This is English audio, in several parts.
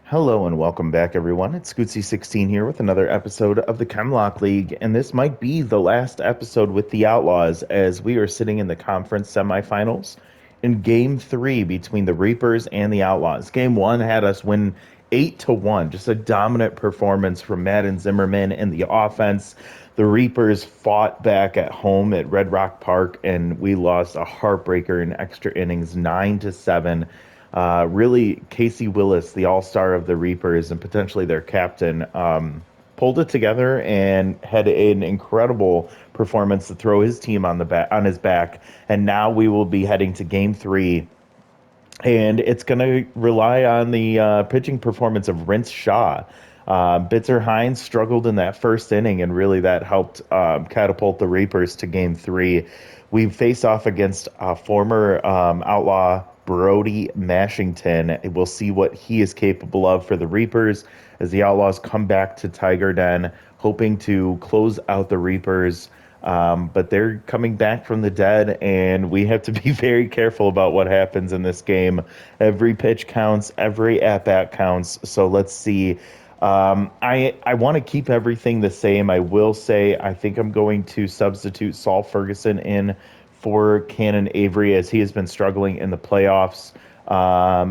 Hello and welcome back, everyone. It's Scootsy16 here with another episode of the Chemlock League, and this might be the last episode with the Outlaws as we are sitting in the conference semifinals in Game 3 between the Reapers and the Outlaws. Game 1 had us win 8-1, just a dominant performance from Madden Zimmerman and the offense. The Reapers fought back at home at Red Rock Park, and we lost a heartbreaker in extra innings, 9-7. Really, Casey Willis, the all-star of the Reapers and potentially their captain, pulled it together and had an incredible performance to throw his team on his back. And now we will be heading to Game 3, and it's going to rely on the pitching performance of Rince Shaw. Bitzer Hines struggled in that first inning, and really that helped catapult the Reapers to Game 3. We face off against former Outlaw Brody Mashington. We'll see what he is capable of for the Reapers as the Outlaws come back to Tiger Den, hoping to close out the Reapers. But they're coming back from the dead, and we have to be very careful about what happens in this game. Every pitch counts, every at-bat counts. So let's see. I want to keep everything the same. I will say I think I'm going to substitute Saul Ferguson in for Cannon Avery as he has been struggling in the playoffs.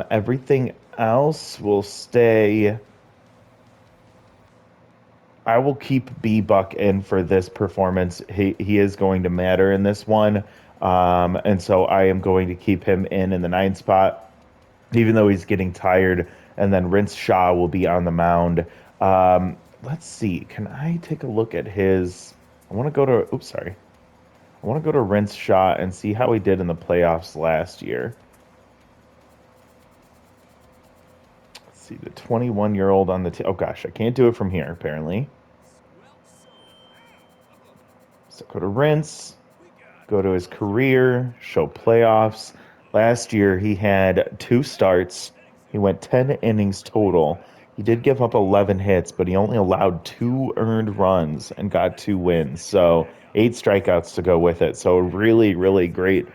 Everything else will stay. I will keep B Buck in for this performance. He is going to matter in this one. And so I am going to keep him in the 9 spot, even though he's getting tired. And then Rince Shaw will be on the mound. Let's see. Can I take a look at his? I want to go to. Oops, sorry. I want to go to Rince Shaw and see how he did in the playoffs last year. Let's see. The 21-year-old on the team. Oh gosh, I can't do it from here apparently. So go to Rince. Go to his career. Show playoffs. Last year he had 2 starts. He went 10 innings total. He did give up 11 hits, but he only allowed 2 earned runs and got 2 wins. So 8 strikeouts to go with it. So really, really great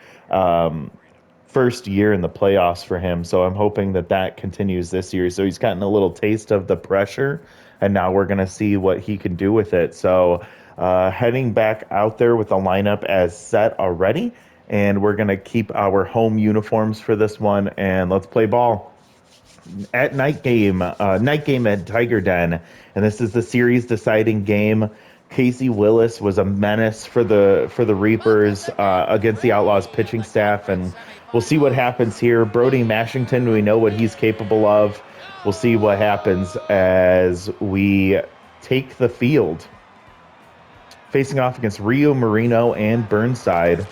first year in the playoffs for him. So I'm hoping that continues this year. So he's gotten a little taste of the pressure, and now we're going to see what he can do with it. So heading back out there with the lineup as set already, and we're going to keep our home uniforms for this one, and let's play ball. At night game at Tiger Den, and this is the series deciding game. Casey Willis was a menace for the Reapers against the Outlaws pitching staff, and we'll see what happens here. Brody Mashington, we know what he's capable of. We'll see what happens as we take the field. Facing off against Ryu, Marino, and Burnside. You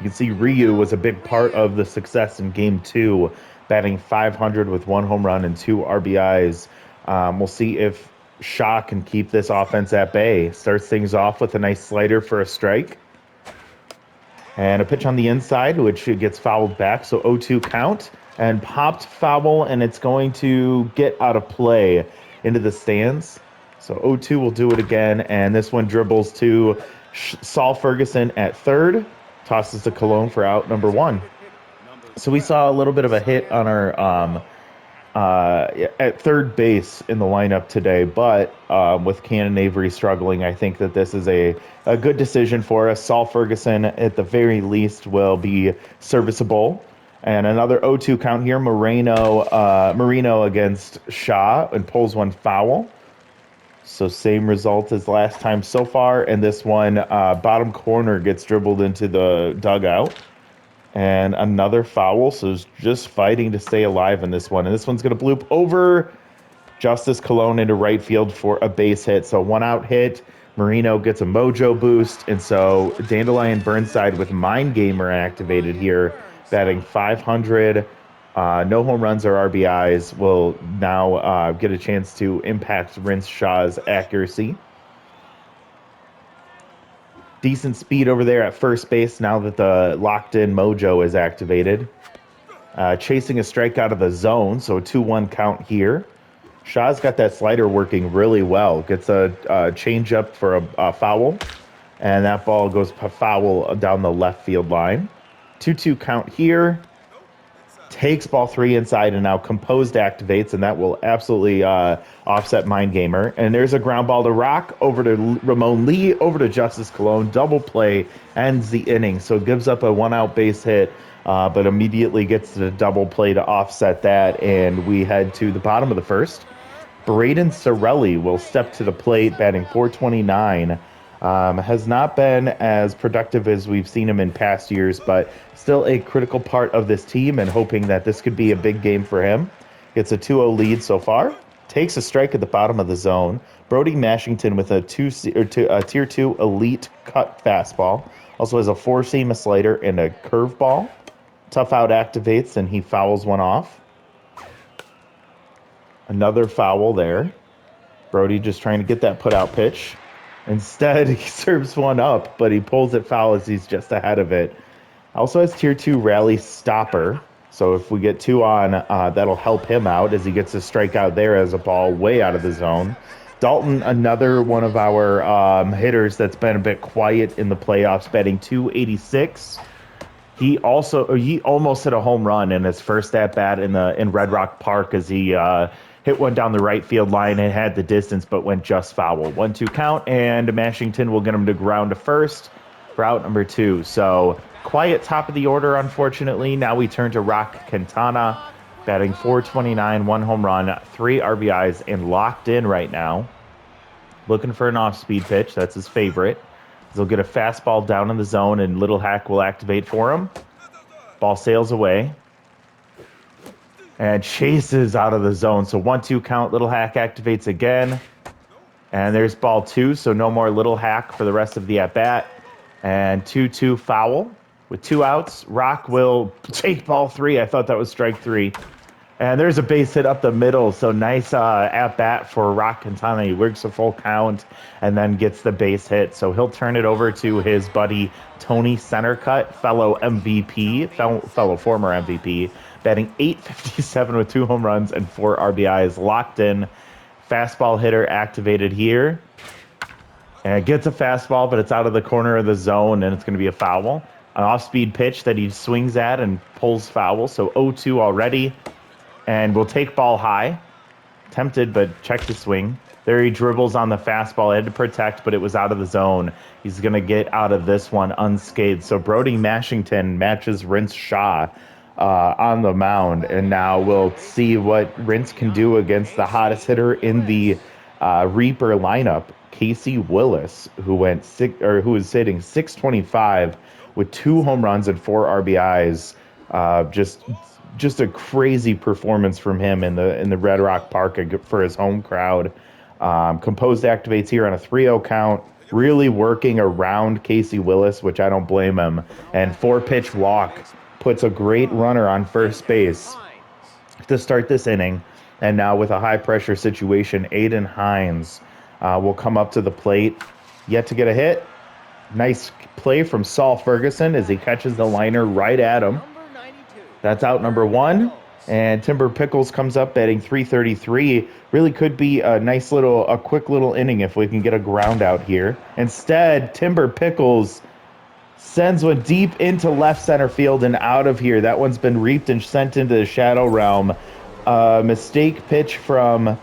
can see Ryu was a big part of the success in Game 2, batting .500 with 1 home run and 2 RBIs. We'll see if Shaw can keep this offense at bay. Starts things off with a nice slider for a strike. And a pitch on the inside, which gets fouled back. So 0-2 count and popped foul, and it's going to get out of play into the stands. So 0-2 will do it again, and this one dribbles to Saul Ferguson at third. Tosses to Cologne for out number 1. So we saw a little bit of a hit on our at third base in the lineup today, but with Cannon Avery struggling, I think that this is a good decision for us. Saul Ferguson, at the very least, will be serviceable. And another 0-2 count here. Marino against Shaw and pulls one foul. So same result as last time so far. And this one, bottom corner gets dribbled into the dugout. And another foul, so just fighting to stay alive in this one. And this one's going to bloop over Justice Cologne into right field for a base hit. So 1-out hit. Marino gets a mojo boost. And so Dandelion Burnside with Mind Gamer activated here, batting .500. No home runs or RBIs will now get a chance to impact Rince Shaw's accuracy. Decent speed over there at first base now that the locked-in mojo is activated. Chasing a strike out of the zone, so 2-1 count here. Shaw's got that slider working really well. Gets a change-up for a foul, and that ball goes foul down the left field line. 2-2 count here. takes ball 3 inside, and now Composed activates, and that will absolutely offset Mind Gamer. And there's a ground ball to Rock, over to Ramon Lee, over to Justice Cologne. Double play ends the inning, so it gives up a 1-out base hit, but immediately gets to the double play to offset that, and we head to the bottom of the first. Braden Sorelli will step to the plate, batting .429. Has not been as productive as we've seen him in past years, but still a critical part of this team, and hoping that this could be a big game for him. Gets a 2-0 lead so far. Takes a strike at the bottom of the zone. Brody Mashington with a tier 2 elite cut fastball. Also has a 4-seam, a slider, and a curveball. Tough out activates, and he fouls one off. Another foul there. Brody just trying to get that put-out pitch. Instead, he serves one up, but he pulls it foul as he's just ahead of it. Also has tier 2 rally stopper. So if we get 2 on, that'll help him out as he gets a strikeout there as a ball way out of the zone. Dalton, another one of our hitters that's been a bit quiet in the playoffs, batting .286. He almost hit a home run in his first at bat in Red Rock Park as he hit one down the right field line and had the distance, but went just foul. 1-2 count, and Mashington will get him to ground to first for out number 2. So quiet top of the order, unfortunately. Now we turn to Rock Quintana, batting .429, 1 home run, 3 RBIs, and locked in right now. Looking for an off-speed pitch. That's his favorite. He'll get a fastball down in the zone, and Little Hack will activate for him. Ball sails away. And chases out of the zone. So 1-2 count. Little Hack activates again. And there's ball 2, so no more Little Hack for the rest of the at-bat. And 2-2 foul. With 2 outs, Rock will take ball 3. I thought that was strike 3. And there's a base hit up the middle, so nice at-bat for Rock Quintana. He works a full count and then gets the base hit. So he'll turn it over to his buddy Tony Centercut, fellow former MVP, batting .857 with 2 home runs and 4 RBIs. Locked in. Fastball hitter activated here. And it gets a fastball, but it's out of the corner of the zone, and it's going to be a foul. An off-speed pitch that he swings at and pulls foul, so 0-2 already. And we'll take ball high. Tempted, but check the swing. There he dribbles on the fastball. Had to protect, but it was out of the zone. He's going to get out of this one unscathed. So Brody Mashington matches Rince Shaw on the mound. And now we'll see what Rince can do against the hottest hitter in the Reaper lineup, Casey Willis, who was hitting .625 with 2 home runs and 4 RBIs. Just a crazy performance from him in the Red Rock Park for his home crowd. Composed activates here on a 3-0 count, really working around Casey Willis, which I don't blame him. And 4-pitch walk puts a great runner on first base to start this inning. And now with a high-pressure situation, Aiden Hines will come up to the plate. Yet to get a hit. Nice play from Saul Ferguson as he catches the liner right at him. That's out number 1. And Timber Pickles comes up batting .333. Really could be a quick little inning if we can get a ground out here. Instead, Timber Pickles sends one deep into left center field and out of here. That one's been reaped and sent into the shadow realm. Mistake pitch from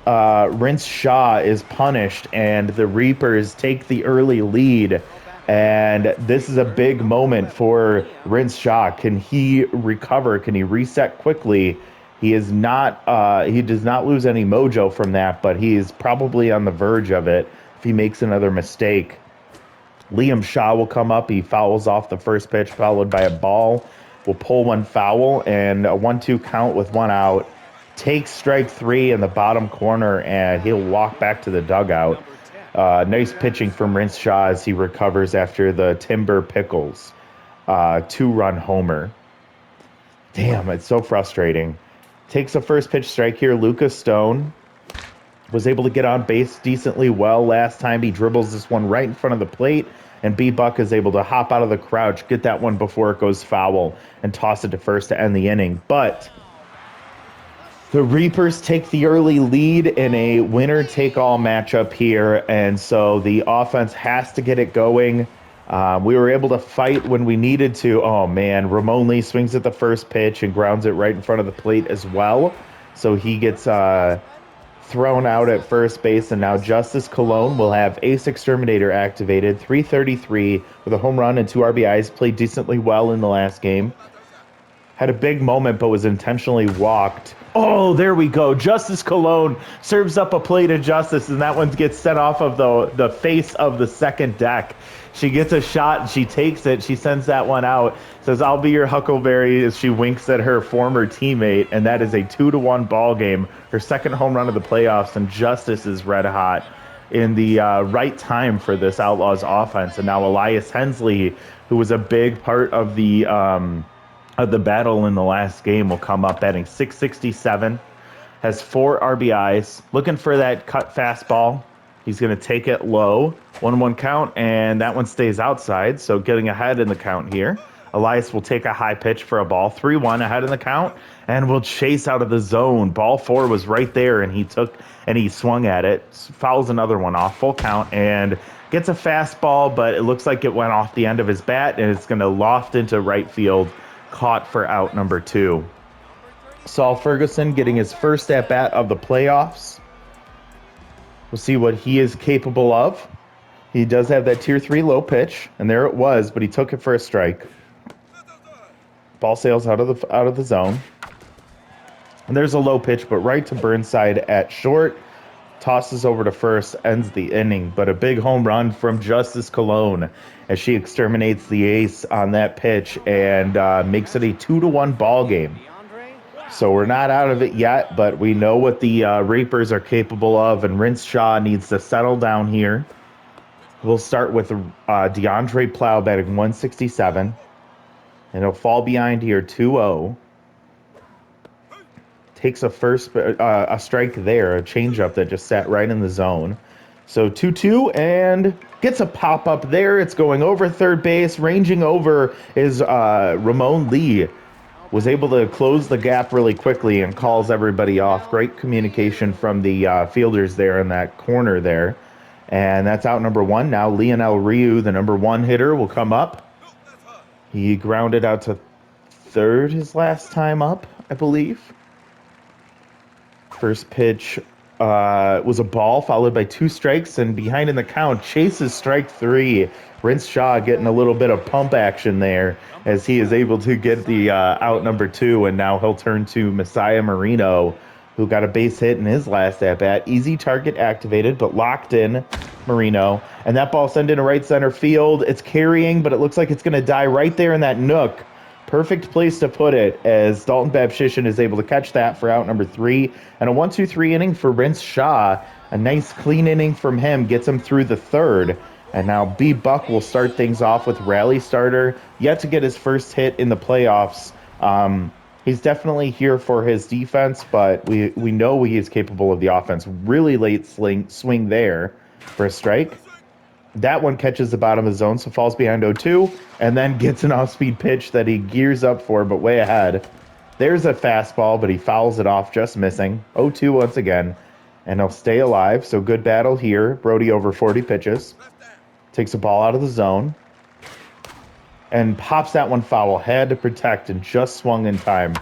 Rince Shaw is punished, and the Reapers take the early lead. And this is a big moment for Rince Shaw. Can he recover? Can he reset quickly? He does not lose any mojo from that, but he is probably on the verge of it if he makes another mistake. Liam Shaw will come up. He fouls off the first pitch, followed by a ball. Will pull one foul, and a 1-2 count with 1 out. Takes strike 3 in the bottom corner, and he'll walk back to the dugout. Nice pitching from Rince Shaw as he recovers after the Timber Pickles 2-run homer. Damn, it's so frustrating. Takes a first pitch strike here. Lucas Stone was able to get on base decently well last time. He dribbles this one right in front of the plate, and B-Buck is able to hop out of the crouch, get that one before it goes foul, and toss it to first to end the inning. But the Reapers take the early lead in a winner-take-all matchup here, and so the offense has to get it going. We were able to fight when we needed to. Oh, man. Ramon Lee swings at the first pitch and grounds it right in front of the plate as well. So he gets thrown out at first base, and now Justice Cologne will have Ace Exterminator activated. 333 with a home run and 2 RBIs. Played decently well in the last game. Had a big moment, but was intentionally walked. Oh, there we go. Justice Cologne serves up a plate of justice, and that one gets sent off of the face of the second deck. She gets a shot, and she takes it. She sends that one out. Says, "I'll be your Huckleberry," as she winks at her former teammate, and that is a 2-1 ball game. Her second home run of the playoffs, and Justice is red hot in the right time for this Outlaws offense. And now Elias Hensley, who was a big part of the battle in the last game, will come up batting .667, has 4 RBIs, looking for that cut fastball. He's going to take it low, 1-1 count, and that one stays outside, so getting ahead in the count here. Elias will take a high pitch for a ball, 3-1 ahead in the count, and will chase out of the zone. Ball 4 was right there, and he swung at it, fouls another one off, full count, and gets a fastball, but it looks like it went off the end of his bat, and it's going to loft into right field, caught for out number 2. Saul Ferguson getting his first at-bat of the playoffs. We'll see what he is capable of. He does have that tier 3 low pitch, and there it was, but he took it for a strike. Ball sails out of the zone. And there's a low pitch, but right to Burnside at short. Tosses over to first, ends the inning, but a big home run from Justice Cologne as she exterminates the ace on that pitch and makes it a 2-1 ball game. So we're not out of it yet, but we know what the Reapers are capable of, and Rince Shaw needs to settle down here. We'll start with DeAndre Plow batting 167, and he'll fall behind here 2-0. Takes a strike there, a changeup that just sat right in the zone. So 2-2, and gets a pop-up there. It's going over third base. Ranging over is Ramon Lee. Was able to close the gap really quickly and calls everybody off. Great communication from the fielders there in that corner there. And that's out number 1. Now Lionel Ryu, the number 1 hitter, will come up. He grounded out to third his last time up, I believe. First pitch was a ball, followed by 2 strikes, and behind in the count, chases strike 3. Rince Shaw getting a little bit of pump action there as he is able to get the out number 2, and now he'll turn to Messiah Marino, who got a base hit in his last at-bat. Easy target activated, but locked in Marino, and that ball sent into right center field. It's carrying, but it looks like it's going to die right there in that nook. Perfect place to put it, as Dalton Babshishin is able to catch that for out number 3. And a 1-2-3 inning for Rince Shaw. A nice clean inning from him, gets him through the third. And now B. Buck will start things off with rally starter. Yet to get his first hit in the playoffs. He's definitely here for his defense, but we know he is capable of the offense. Really late swing there for a strike. That one catches the bottom of the zone, so falls behind 0-2, and then gets an off-speed pitch that he gears up for, but way ahead. There's a fastball, but he fouls it off, just missing. 0-2 once again, and he'll stay alive, so good battle here. Brody over 40 pitches. Takes a ball out of the zone, and pops that one foul. Had to protect and just swung in time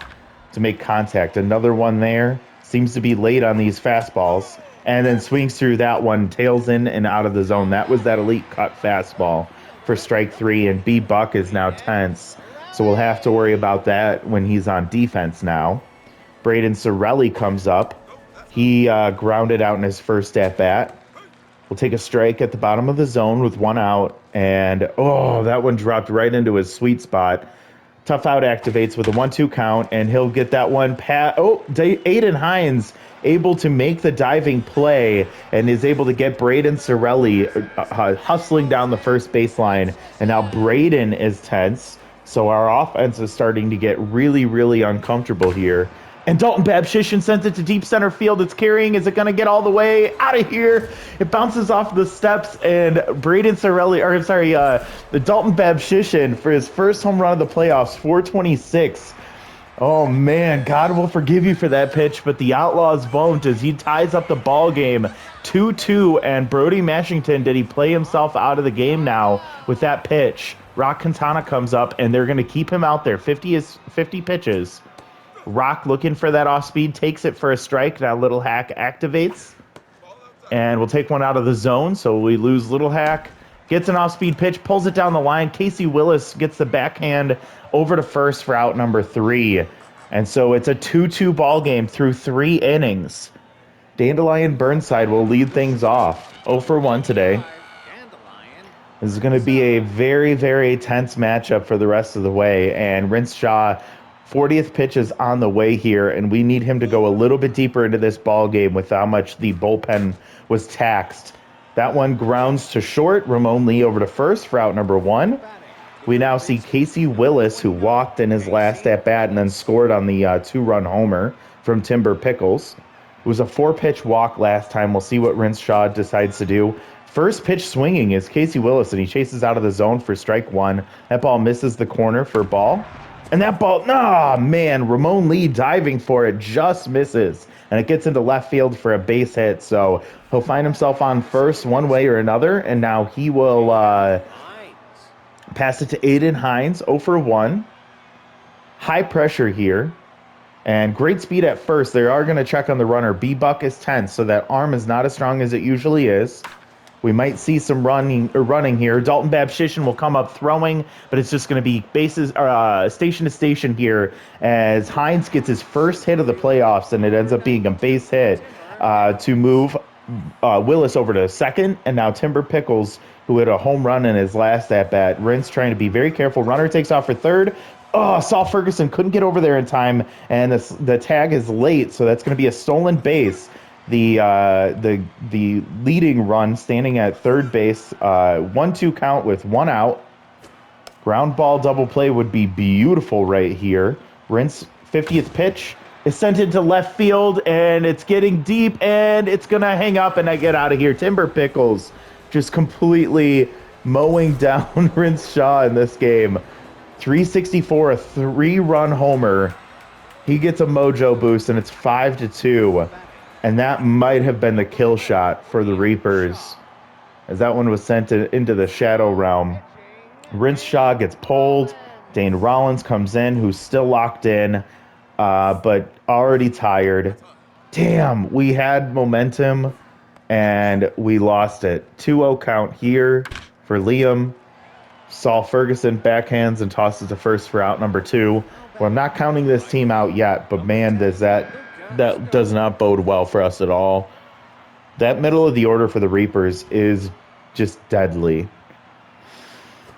to make contact. Another one there. Seems to be late on these fastballs. And then swings through that one, tails in and out of the zone. That was that elite cut fastball for strike 3, and B. Buck is now tense. So we'll have to worry about that when he's on defense now. Braden Sorelli comes up. He grounded out in his first at-bat. Will take a strike at the bottom of the zone with 1 out. And, that one dropped right into his sweet spot. Tough out activates with a 1-2 count, and he'll get that one Aiden Hines able to make the diving play and is able to get Braden Sorelli hustling down the first baseline. And now Braden is tense, so our offense is starting to get really, really uncomfortable here. And Dalton Babshishin sends it to deep center field. It's carrying. Is it going to get all the way out of here? It bounces off the steps, and Braden Sorelli, the Dalton Babshishin for his first home run of the playoffs, 426. Oh man, God will forgive you for that pitch, but the Outlaws won't as he ties up the ball game 2-2. And Brody Mashington, did he play himself out of the game now with that pitch? Rock Quintana comes up and they're going to keep him out there. 50 pitches. Rock looking for that off speed, takes it for a strike. Now Little Hack activates. And we'll take one out of the zone, so we lose Little Hack. Gets an off-speed pitch, pulls it down the line. Casey Willis gets the backhand over to first for out number 3. And so it's a 2-2 ball game through 3 innings. Dandelion Burnside will lead things off. 0 for 1 today. This is going to be a very, very tense matchup for the rest of the way. And Rince Shaw, 40th pitch is on the way here, and we need him to go a little bit deeper into this ball game with how much the bullpen was taxed. That one grounds to short. Ramon Lee over to first for out number 1. We now see Casey Willis, who walked in his last at-bat and then scored on the 2-run homer from Timber Pickles. It was a 4-pitch walk last time. We'll see what Rince Shaw decides to do. First pitch swinging is Casey Willis, and he chases out of the zone for strike 1. That ball misses the corner for ball. And that ball, man, Ramon Lee diving for it just misses. And it gets into left field for a base hit. So he'll find himself on first one way or another. And now he will pass it to Aiden Hines, 0 for 1. High pressure here. And great speed at first. They are going to check on the runner. B-Buck is tense, so that arm is not as strong as it usually is. We might see some running here. Dalton Babshishin will come up throwing, but it's just going to be bases station to station here as Hines gets his first hit of the playoffs, and it ends up being a base hit to move Willis over to second, and now Timber Pickles, who hit a home run in his last at-bat. Rince trying to be very careful. Runner takes off for third. Oh, Saul Ferguson couldn't get over there in time, and the tag is late, so that's going to be a stolen base. The leading run standing at third base, 1-2 count with 1 out. Ground ball double play would be beautiful right here. Rince 50th pitch is sent into left field, and it's getting deep, and it's gonna hang up, and I get out of here. Timber Pickles just completely mowing down Rince Shaw in this game. 364, a 3-run homer. He gets a mojo boost, and it's 5-2. And that might have been the kill shot for the Reapers, as that one was sent into the shadow realm. Rince Shaw gets pulled. Dane Rollins comes in, who's still locked in, but already tired. Damn, we had momentum, and we lost it. 2-0 count here for Liam. Saul Ferguson backhands and tosses to first for out number 2. Well, I'm not counting this team out yet, but man, that does not bode well for us at all. That middle of the order for the Reapers is just deadly.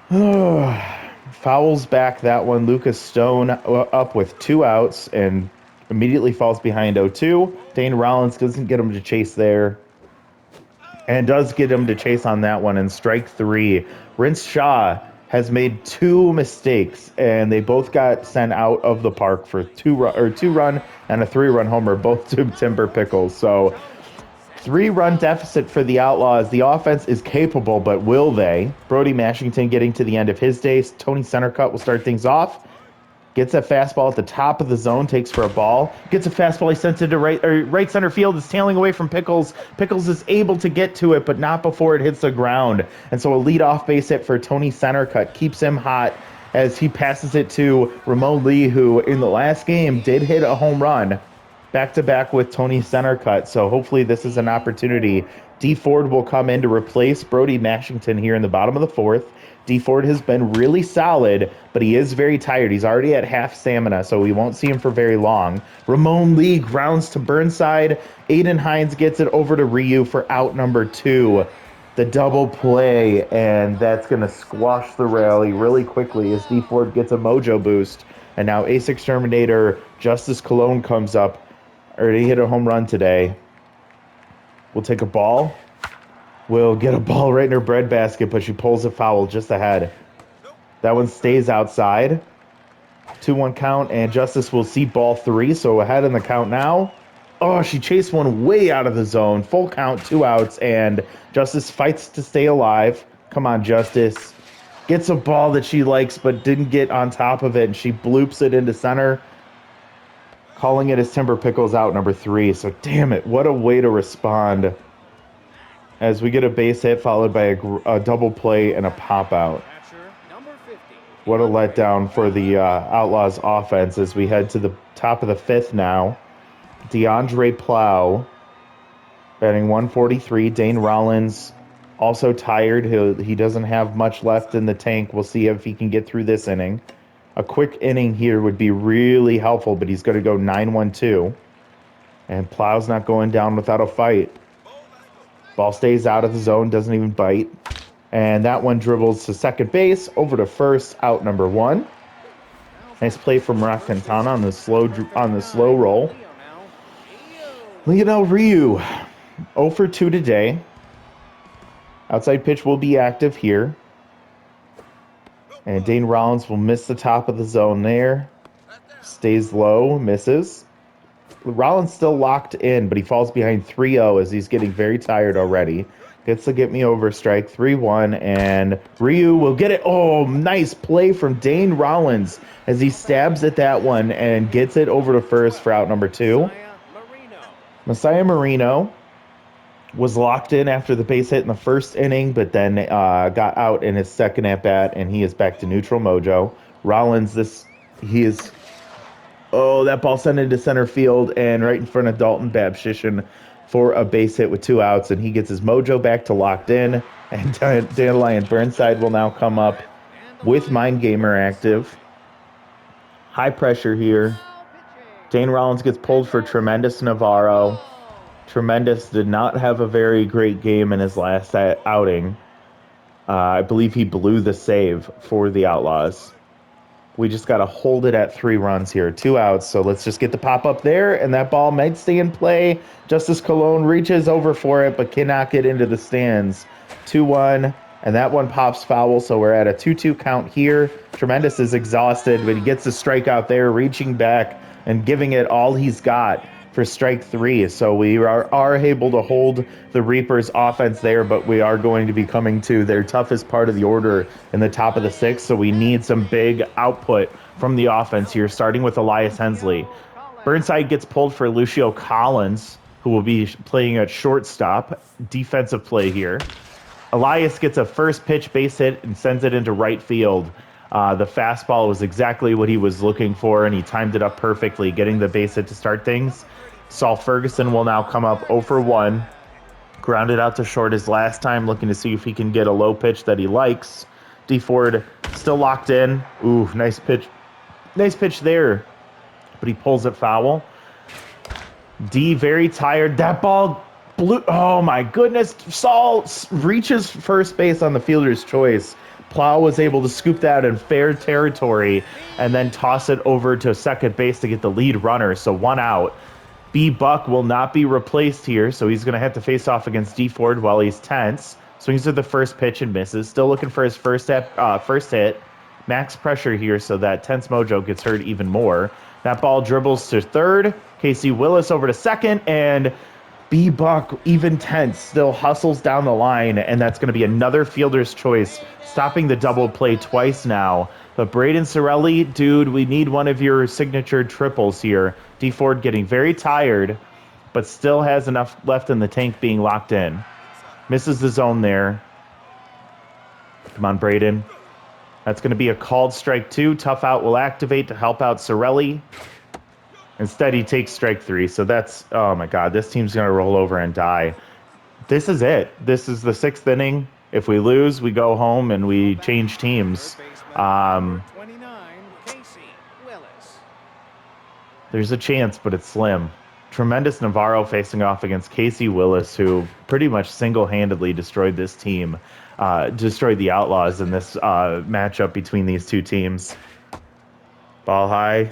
Fouls back that one. Lucas Stone up with 2 outs and immediately falls behind 0-2. Dane Rollins doesn't get him to chase there, and does get him to chase on that one. And strike 3. Rince Shaw has made 2 mistakes, and they both got sent out of the park for 2-run and a 3-run homer, both to Timber Pickles. So 3-run deficit for the Outlaws. The offense is capable, but will they? Brody Mashington getting to the end of his days. Tony Centercut will start things off. Gets a fastball at the top of the zone, takes for a ball. Gets a fastball, he sends it to right center field. It's tailing away from Pickles. Pickles is able to get to it, but not before it hits the ground. And so a leadoff base hit for Tony Centercut keeps him hot as he passes it to Ramon Lee, who in the last game did hit a home run back-to-back with Tony Centercut. So hopefully this is an opportunity. D. Ford will come in to replace Brody Mashington here in the bottom of the 4th. D. Ford has been really solid, but he is very tired. He's already at half stamina, so we won't see him for very long. Ramon Lee grounds to Burnside. Aiden Hines gets it over to Ryu for out number 2. The double play, and that's going to squash the rally really quickly as D. Ford gets a mojo boost. And now Ace Exterminator Justice Cologne comes up. Already hit a home run today. We'll take a ball. We'll get a ball right in her breadbasket, but she pulls a foul just ahead. That one stays outside. 2-1 count, and Justice will see ball 3, so ahead in the count now. Oh, she chased one way out of the zone. Full count, 2 outs, and Justice fights to stay alive. Come on, Justice. Gets a ball that she likes, but didn't get on top of it, and she bloops it into center. Calling it as Timber Pickles out number 3. So damn it, what a way to respond as we get a base hit followed by a double play and a pop out. What a letdown for the Outlaws offense as we head to the top of the 5th now. DeAndre Plow batting 143. Dane Rollins also tired. He doesn't have much left in the tank. We'll see if he can get through this inning. A quick inning here would be really helpful, but he's going to go 9-1-2. And Plow's not going down without a fight. Ball stays out of the zone, doesn't even bite. And that one dribbles to second base, over to first, out number 1. Nice play from Rock Quintana on the slow roll. Lionel Ryu, 0 for 2 today. Outside pitch will be active here. And Dane Rollins will miss the top of the zone there. Stays low, misses. Rollins still locked in, but he falls behind 3-0 as he's getting very tired already. Gets to get me over strike, 3-1, and Ryu will get it. Oh, nice play from Dane Rollins as he stabs at that one and gets it over to first for out number 2. Messiah Marino was locked in after the base hit in the first inning, but then got out in his second at-bat, and he is back to neutral mojo. Rollins, that ball sent into center field and right in front of Dalton Babshishin for a base hit with 2 outs, and he gets his mojo back to locked in, and Dandelion Burnside will now come up with Mind Gamer active. High pressure here. Dane Rollins gets pulled for Tremendous Navarro. Tremendous did not have a very great game in his last outing. I believe he blew the save for the Outlaws. We just got to hold it at 3 runs here. 2 outs, so let's just get the pop-up there, and that ball might stay in play. Justice Colon reaches over for it, but cannot get into the stands. 2-1, and that one pops foul, so we're at a 2-2 count here. Tremendous is exhausted, but he gets the strikeout there, reaching back and giving it all he's got for strike 3. So we are able to hold the Reapers offense there, but we are going to be coming to their toughest part of the order in the top of the 6th. So we need some big output from the offense here, starting with Elias Hensley. Burnside gets pulled for Lucio Collins, who will be playing at shortstop. Defensive play here. Elias gets a first pitch base hit and sends it into right field. The fastball was exactly what he was looking for, and he timed it up perfectly, getting the base hit to start things. Saul Ferguson will now come up 0 for 1. Grounded out to short his last time, looking to see if he can get a low pitch that he likes. D Ford still locked in. Ooh, nice pitch. Nice pitch there, but he pulls it foul. D very tired. That ball blew. Oh my goodness. Saul reaches first base on the fielder's choice. Plow was able to scoop that in fair territory and then toss it over to second base to get the lead runner. So 1 out. B. Buck will not be replaced here, so he's going to have to face off against D. Ford while he's tense. Swings to the first pitch and misses. Still looking for his first hit. Max pressure here, so that tense mojo gets hurt even more. That ball dribbles to third. Casey Willis over to second, and B. Buck, even tense, still hustles down the line, and that's going to be another fielder's choice, stopping the double play twice now. But Braden Sorelli, dude, we need one of your signature triples here. D. Ford getting very tired, but still has enough left in the tank being locked in. Misses the zone there. Come on, Braden. That's going to be a called strike 2. Tough out will activate to help out Sorelli. Instead, he takes strike 3. So that's, oh my God, this team's going to roll over and die. This is it. This is the 6th inning. If we lose, we go home and we change teams. There's a chance, but it's slim. Tremendous Navarro facing off against Casey Willis, who pretty much single-handedly destroyed this team, destroyed the Outlaws in this matchup between these two teams. Ball high,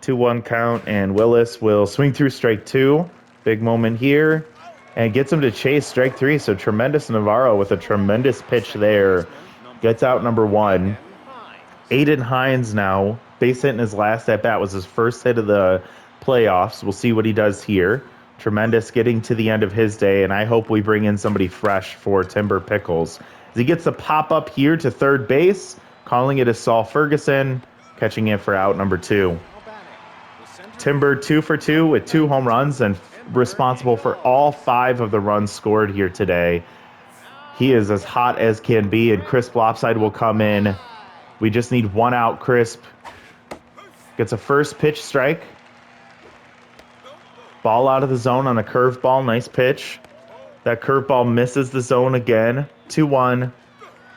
2-1 count, and Willis will swing through strike 2. Big moment here, and gets him to chase strike 3. So Tremendous Navarro with a tremendous pitch there. Gets out number 1. Aiden Hines now, base hit in his last at-bat, was his first hit of the playoffs. We'll see what he does here. Tremendous getting to the end of his day, and I hope we bring in somebody fresh for Timber Pickles. As he gets the pop-up here to third base, calling it a Saul Ferguson, catching it for out number 2. Timber 2 for 2 with 2 home runs and responsible for all 5 of the runs scored here today. He is as hot as can be, and Crisp Lopside will come in. We just need 1 out. Crisp gets a first pitch strike. Ball out of the zone on a curveball. Nice pitch. That curveball misses the zone again. 2-1.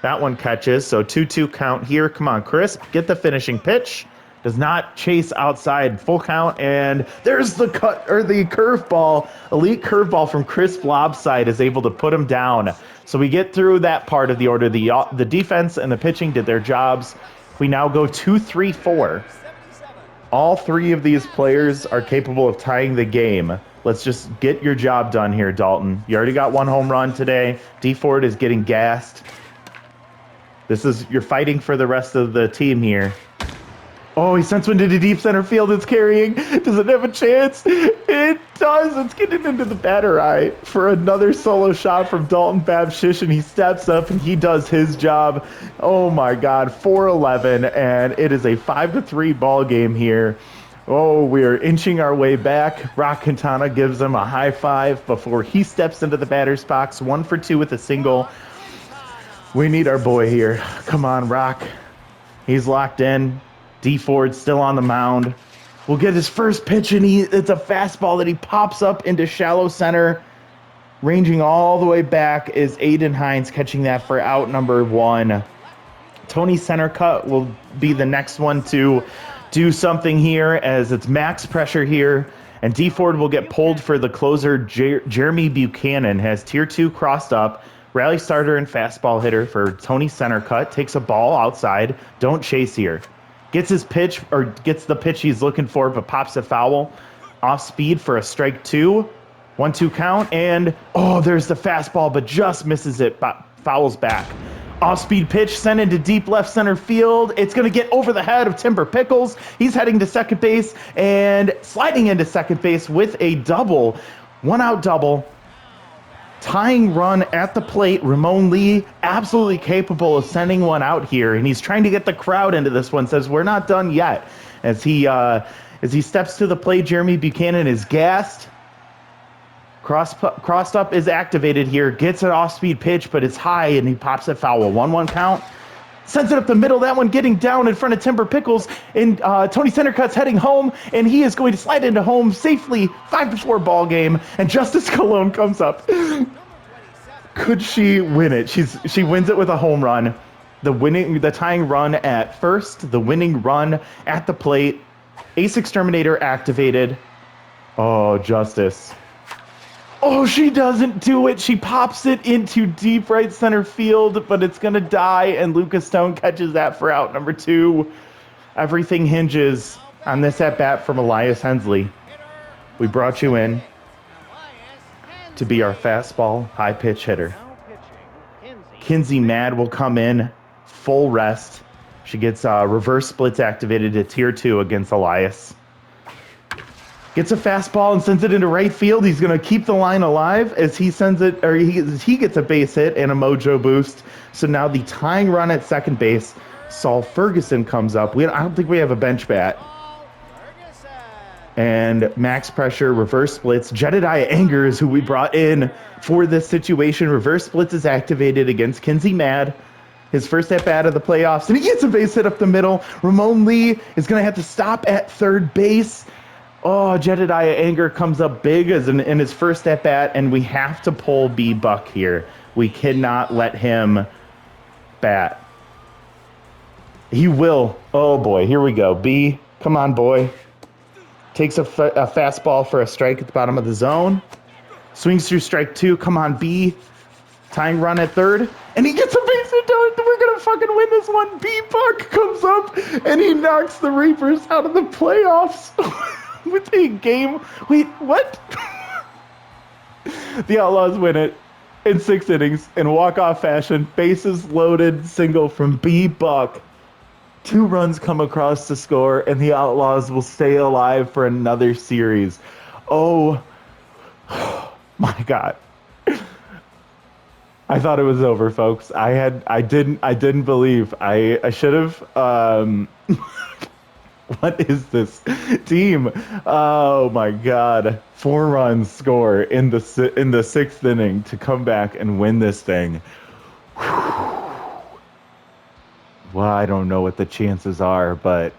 That one catches, so 2-2 count here. Come on, Crisp, get the finishing pitch. Does not chase outside, full count, and there's the the curveball. Elite curveball from Crisp Lopside is able to put him down. So we get through that part of the order. The defense and the pitching did their jobs. We now go 2-3-4. All 3 of these players are capable of tying the game. Let's just get your job done here, Dalton. You already got 1 home run today. D Ford is getting gassed. You're fighting for the rest of the team here. Oh, he sends one to the deep center field. It's carrying. Does it have a chance? It does. It's getting into the batter eye for another solo shot from Dalton Babshish, and he steps up and he does his job. Oh my God, 4-11, and it is a 5-3 ball game here. Oh, we're inching our way back. Rock Quintana gives him a high five before he steps into the batter's box. 1 for 2 with a single. We need our boy here. Come on, Rock. He's locked in. D Ford still on the mound. We'll get his first pitch, and it's a fastball that he pops up into shallow center. Ranging all the way back is Aiden Hines catching that for out number 1. Tony Centercut will be the next one to do something here as it's max pressure here. And D Ford will get pulled for the closer. Jeremy Buchanan has tier 2 crossed up. Rally starter and fastball hitter for Tony Centercut. Takes a ball outside. Don't chase here. Gets his pitch, or gets the pitch he's looking for, but pops a foul. Off speed for a strike 2. 1-2 count, and oh, there's the fastball, but just misses it. Fouls back. Off speed pitch sent into deep left center field. It's going to get over the head of Timber Pickles. He's heading to second base and sliding into second base with a double. 1 out double. Tying run at the plate. Ramon Lee, absolutely capable of sending one out here, and he's trying to get the crowd into this one. Says we're not done yet. As he steps to the plate, Jeremy Buchanan is gassed. Crossed up is activated here. Gets an off-speed pitch, but it's high, and he pops it foul. 1-1 count. Sends it up the middle. That one getting down in front of Timber Pickles. And Tony Centercut's heading home, and he is going to slide into home safely. 5-4 ball game, and Justice Colon comes up. Could she win it? She wins it with a home run. The tying run at first. The winning run at the plate. Ace Exterminator activated. Oh, Justice. Oh, she doesn't do it. She pops it into deep right center field, but it's going to die, and Lucas Stone catches that for out number 2. Everything hinges on this at-bat from Elias Hensley. We brought you in to be our fastball high-pitch hitter. Kinsey Mad will come in, full rest. She gets reverse splits activated to tier 2 against Elias. Gets a fastball and sends it into right field. He's going to keep the line alive as he sends it, or he gets a base hit and a mojo boost. So now the tying run at second base, Saul Ferguson comes up. I don't think we have a bench bat. And max pressure, reverse splits. Jedediah Anger is who we brought in for this situation. Reverse splits is activated against Kinsey Mad. His first at bat of the playoffs, and he gets a base hit up the middle. Ramon Lee is going to have to stop at third base. Oh, Jedediah Anger comes up big in his first at bat, and we have to pull B Buck here. We cannot let him bat. He will. Oh boy, here we go. B, come on, boy. Takes a fastball for a strike at the bottom of the zone. Swings through strike 2. Come on, B. Tying run at third. And he gets a base hit. We're going to fucking win this one. B Buck comes up, and he knocks the Reapers out of the playoffs. With a game. Wait, what? The Outlaws win it in 6 innings in walk-off fashion. Bases loaded single from B Buck. 2 runs come across to score, and the Outlaws will stay alive for another series. Oh my God. I thought it was over, folks. I didn't believe. I should have What is this team? Oh my God. 4 runs score in the sixth inning to come back and win this thing. Well, I don't know what the chances are, but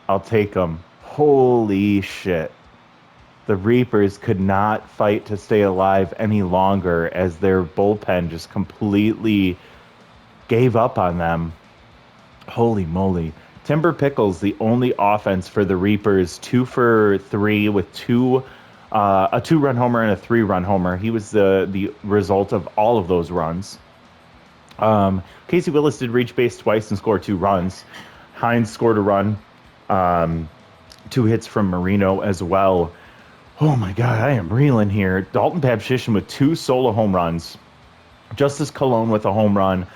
I'll take them. Holy shit. The Reapers could not fight to stay alive any longer as their bullpen just completely gave up on them. Holy moly. Timber Pickles, the only offense for the Reapers, 2 for 3 with a 2-run homer and a 3-run homer. He was the result of all of those runs. Casey Willis did reach base twice and score 2 runs. Hines scored a run, 2 hits from Marino as well. Oh my God, I am reeling here. Dalton Babshishin with 2 solo home runs. Justice Colon with a home run.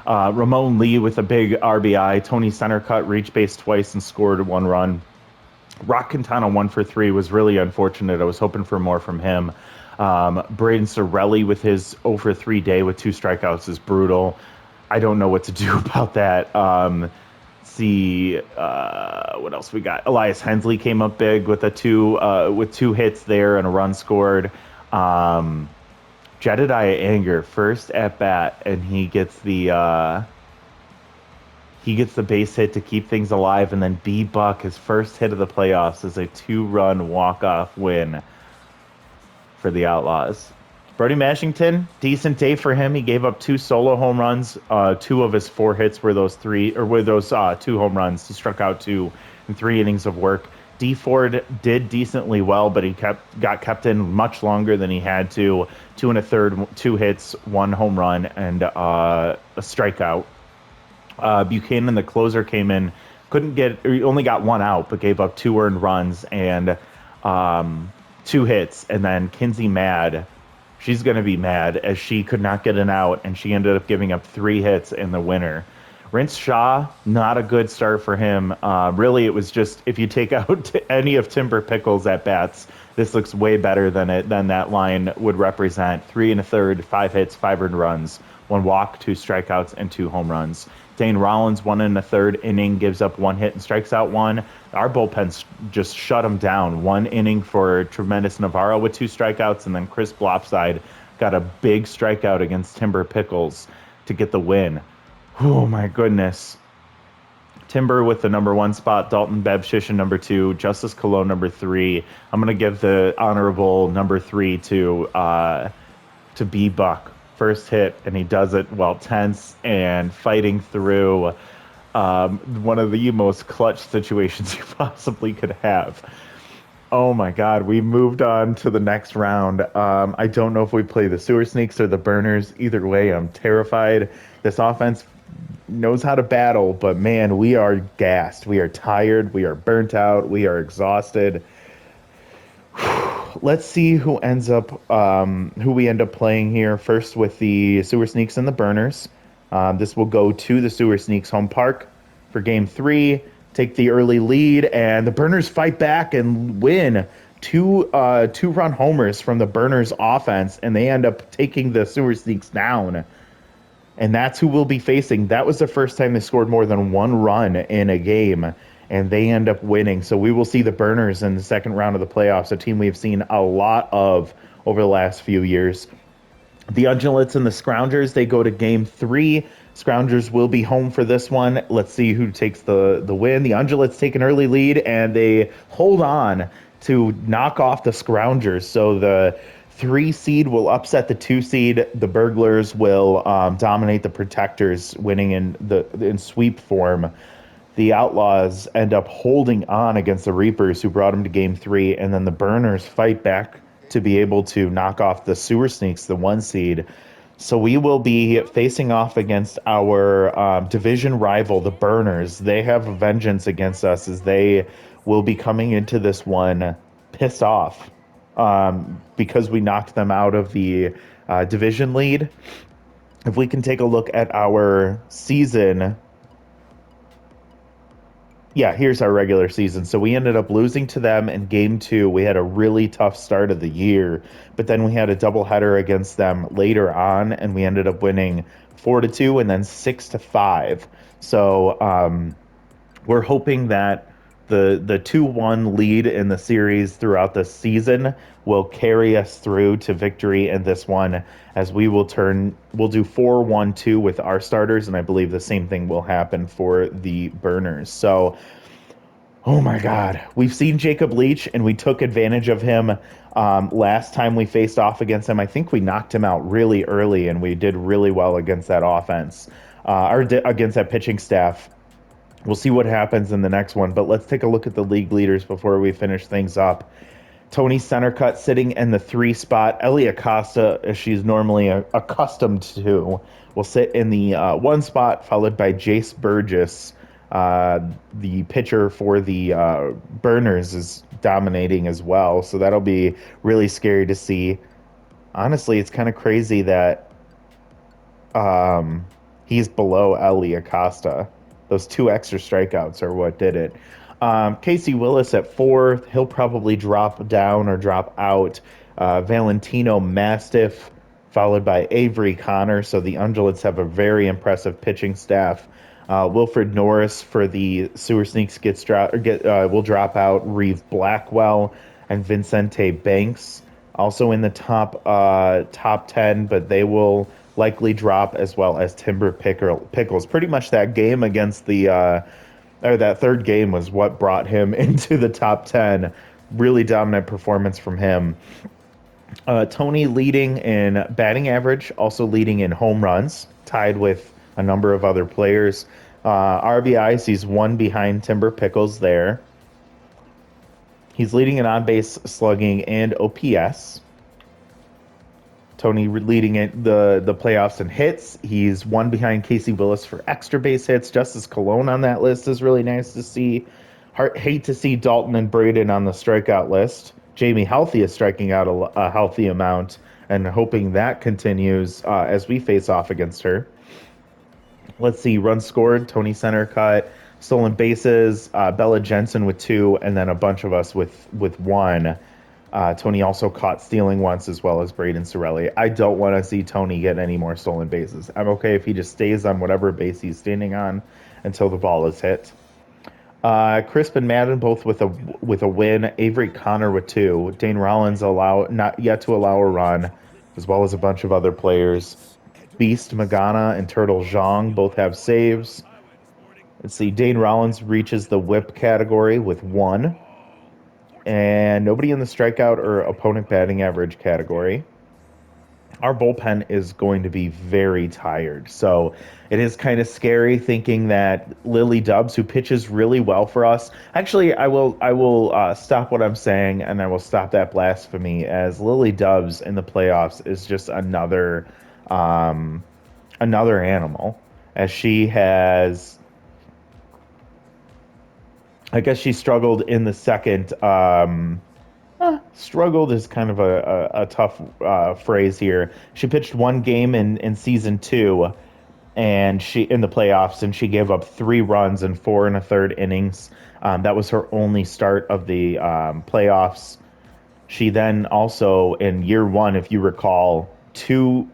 Ramon Lee with a big RBI. Tony Centercut reached base twice and scored 1 run. Rock Quintana 1 for 3 was really unfortunate. I was hoping for more from him. Braden Sorelli with his 0 for 3 day with 2 strikeouts is brutal. I don't know what to do about that. See what else we got. Elias Hensley came up big with with 2 hits there and a run scored. Jedediah Anger first at bat, and he gets the base hit to keep things alive, and then B Buck, his first hit of the playoffs, is a 2-run walk-off win for the Outlaws. Brody Mashington, decent day for him. He gave up 2 solo home runs. 2 of his 4 hits were those 2 home runs. He struck out 2 in 3 innings of work. D Ford did decently well, but he got kept in much longer than he had to. 2 1/3, 2 hits, 1 home run, and a strikeout. Buchanan, the closer, came in, he only got 1 out, but gave up 2 earned runs and 2 hits. And then Kinsey Mad, she's going to be mad as she could not get an out, and she ended up giving up 3 hits in the winner. Rince Shaw, not a good start for him. Really, it was just, if you take out any of Timber Pickles at bats, this looks way better than that line would represent. 3 1/3, 5 hits, 5 earned runs, 1 walk, 2 strikeouts, and 2 home runs. Dane Rollins, 1 1/3 inning, gives up 1 hit and strikes out 1. Our bullpen just shut him down. 1 inning for Tremendous Navarro with 2 strikeouts, and then Chris Blopside got a big strikeout against Timber Pickles to get the win. Oh my goodness. Timber with the number 1 spot, Dalton Babshishin number 2, Justice Colon number 3. I'm going to give the honorable number 3 to B Buck. First hit, and he does it while tense and fighting through one of the most clutch situations you possibly could have. Oh my God, we moved on to the next round. I don't know if we play the Sewer Sneaks or the Burners. Either way, I'm terrified. This offense knows how to battle, but man, we are gassed. We are tired. We are burnt out. We are exhausted. Let's see who we end up playing here. First with the Sewer Sneaks and the Burners. This will go to the Sewer Sneaks home park for game 3. Take the early lead, and the Burners fight back and win. 2-run homers from the Burners offense, and they end up taking the Sewer Sneaks down. And that's who we'll be facing. That was the first time they scored more than 1 run in a game, and they end up winning. So we will see the Burners in the second round of the playoffs, a team we've seen a lot of over the last few years. The Undulates and the Scroungers, they go to game 3. Scroungers will be home for this one. Let's see who takes the win. The Undulates take an early lead, and they hold on to knock off the Scroungers. So the 3 seed will upset the 2 seed. The Burglars will dominate the Protectors, winning in sweep form. The Outlaws end up holding on against the Reapers, who brought them to game 3, and then the Burners fight back to be able to knock off the Sewer Sneaks, the 1 seed. So we will be facing off against our division rival, the Burners. They have a vengeance against us, as they will be coming into this one pissed off because we knocked them out of the division lead. If we can take a look at our season. Yeah, here's our regular season. So we ended up losing to them in game 2. We had a really tough start of the year, but then we had a doubleheader against them later on, and we ended up winning 4-2 and then 6-5. So we're hoping that The 2-1 lead in the series throughout the season will carry us through to victory in this one, as we'll do 4-1-2 with our starters, and I believe the same thing will happen for the burners. So, oh my God, we've seen Jacob Leach, and we took advantage of him last time we faced off against him. I think we knocked him out really early, and we did really well against that offense, against that pitching staff. We'll see what happens in the next one, but let's take a look at the league leaders before we finish things up. Tony Centercut sitting in the 3 spot. Ellie Acosta, as she's normally accustomed to, will sit in the 1 spot, followed by Jace Burgess. The pitcher for the Burners is dominating as well, so that'll be really scary to see. Honestly, it's kind of crazy that he's below Ellie Acosta. Those 2 extra strikeouts are what did it. Casey Willis at 4th. He'll probably drop down or drop out. Valentino Mastiff, followed by Avery Connor. So the Undulates have a very impressive pitching staff. Wilfred Norris for the Sewer Sneaks will drop out. Reeve Blackwell and Vincente Banks also in the top 10, but they will likely drop, as well as Timber Pickles. Pretty much that game against the or that third game was what brought him into the top 10. Really dominant performance from him. Tony leading in batting average, also leading in home runs, tied with a number of other players. RBIs, he's 1 behind Timber Pickles there. He's leading in on-base slugging and OPS. Tony leading the playoffs in hits. He's 1 behind Casey Willis for extra base hits. Justice Colon on that list is really nice to see. Hate to see Dalton and Braden on the strikeout list. Jamie Healthy is striking out a healthy amount, and hoping that continues as we face off against her. Let's see, runs scored, Tony Centercut. Stolen bases, Bella Jensen with 2, and then a bunch of us with 1. Tony also caught stealing once, as well as Braden Sorelli. I don't want to see Tony get any more stolen bases. I'm okay if he just stays on whatever base he's standing on until the ball is hit. Crisp and Madden both with a win. Avery Connor with 2. Dane Rollins not yet to allow a run, as well as a bunch of other players. Beast Magana and Turtle Zhang both have saves. Let's see, Dane Rollins reaches the whip category with 1. And nobody in the strikeout or opponent batting average category. Our bullpen is going to be very tired. So it is kind of scary thinking that Lily Dubs, who pitches really well for us, actually, I will stop what I'm saying, and I will stop that blasphemy, as Lily Dubs in the playoffs is just another animal, as she has, I guess she struggled in the second. Struggled is kind of a tough phrase here. She pitched 1 game in season 2, and she in the playoffs, and she gave up 3 runs in 4 1/3 innings. That was her only start of the playoffs. She then also, in year 1, if you recall, two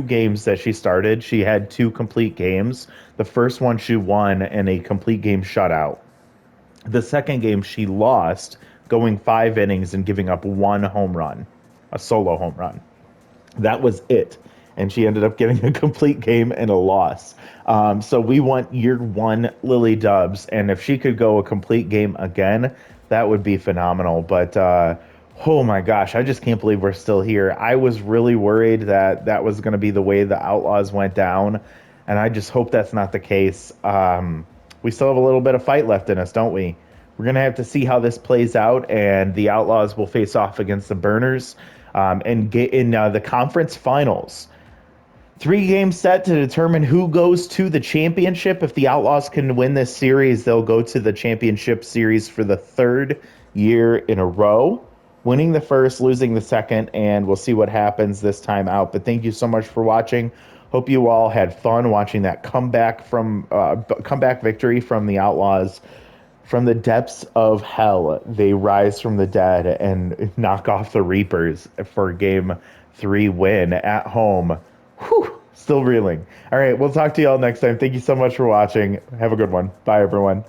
games that she started, she had 2 complete games. The first one she won in a complete game shutout. The second game she lost, going 5 innings and giving up 1 home run, a solo home run. That was it. And she ended up getting a complete game and a loss. So we want year 1 Lily Dubs, and if she could go a complete game again, that would be phenomenal. But oh my gosh, I just can't believe we're still here. I was really worried that was going to be the way the Outlaws went down, and I just hope that's not the case. We still have a little bit of fight left in us, don't we? We're going to have to see how this plays out, and the Outlaws will face off against the Burners and get in the conference finals. 3 games set to determine who goes to the championship. If the Outlaws can win this series, they'll go to the championship series for the 3rd year in a row, winning the first, losing the second, and we'll see what happens this time out. But thank you so much for watching. Hope you all had fun watching that comeback victory from the Outlaws. From the depths of hell, they rise from the dead and knock off the Reapers for Game 3 win at home. Whew, still reeling. All right, we'll talk to you all next time. Thank you so much for watching. Have a good one. Bye, everyone.